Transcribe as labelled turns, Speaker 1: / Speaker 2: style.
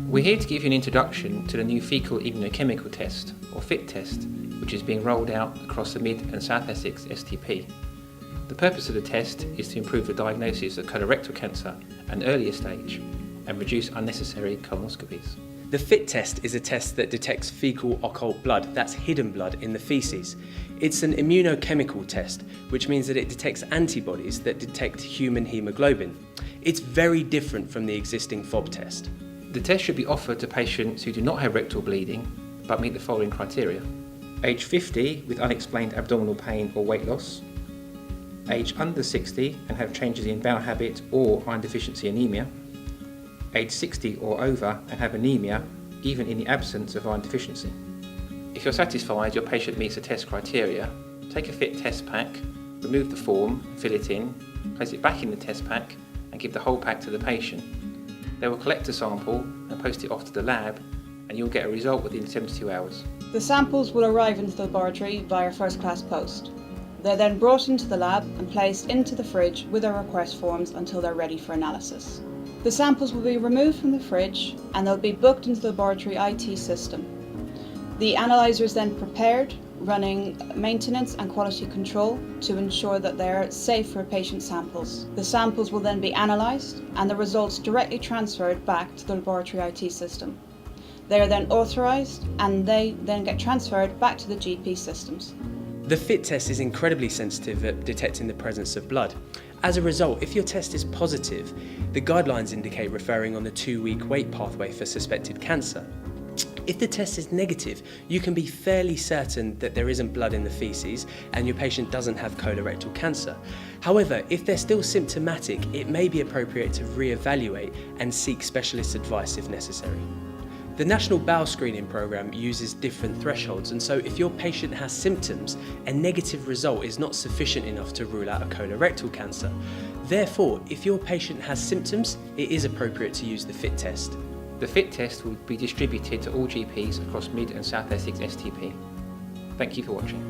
Speaker 1: We're here to give you an introduction to the new Faecal Immunochemical test, or FIT test, which is being rolled out across the Mid and South Essex STP. The purpose of the test is to improve the diagnosis of colorectal cancer at an earlier stage and reduce unnecessary colonoscopies.
Speaker 2: The FIT test is a test that detects fecal occult blood, that's hidden blood in the faeces. It's an immunochemical test, which means that it detects antibodies that detect human haemoglobin. It's very different from the existing FOB test.
Speaker 1: The test should be offered to patients who do not have rectal bleeding but meet the following criteria: age 50 with unexplained abdominal pain or weight loss, age under 60 and have changes in bowel habit or iron deficiency anemia, age 60 or over and have anemia even in the absence of iron deficiency. If you're satisfied your patient meets the test criteria, take a FIT test pack, remove the form, fill it in, place it back in the test pack and give the whole pack to the patient. They will collect a sample and post it off to the lab and you'll get a result within 72 hours.
Speaker 3: The samples will arrive into the laboratory via first-class post. They're then brought into the lab and placed into the fridge with their request forms until they're ready for analysis. The samples will be removed from the fridge and they'll be booked into the laboratory IT system. The analyzer is then prepared, running maintenance and quality control to ensure that they're safe for patient samples. The samples will then be analysed and the results directly transferred back to the laboratory IT system. They are then authorised and they then get transferred back to the GP systems.
Speaker 2: The FIT test is incredibly sensitive at detecting the presence of blood. As a result, if your test is positive, the guidelines indicate referring on the 2-week wait pathway for suspected cancer. If the test is negative, you can be fairly certain that there isn't blood in the faeces and your patient doesn't have colorectal cancer. However, if they're still symptomatic, it may be appropriate to re-evaluate and seek specialist advice if necessary. The National Bowel Screening Programme uses different thresholds, and so if your patient has symptoms, a negative result is not sufficient enough to rule out a colorectal cancer. Therefore, if your patient has symptoms, it is appropriate to use the FIT test.
Speaker 1: The FIT test will be distributed to all GPs across Mid and South Essex STP. Thank you for watching.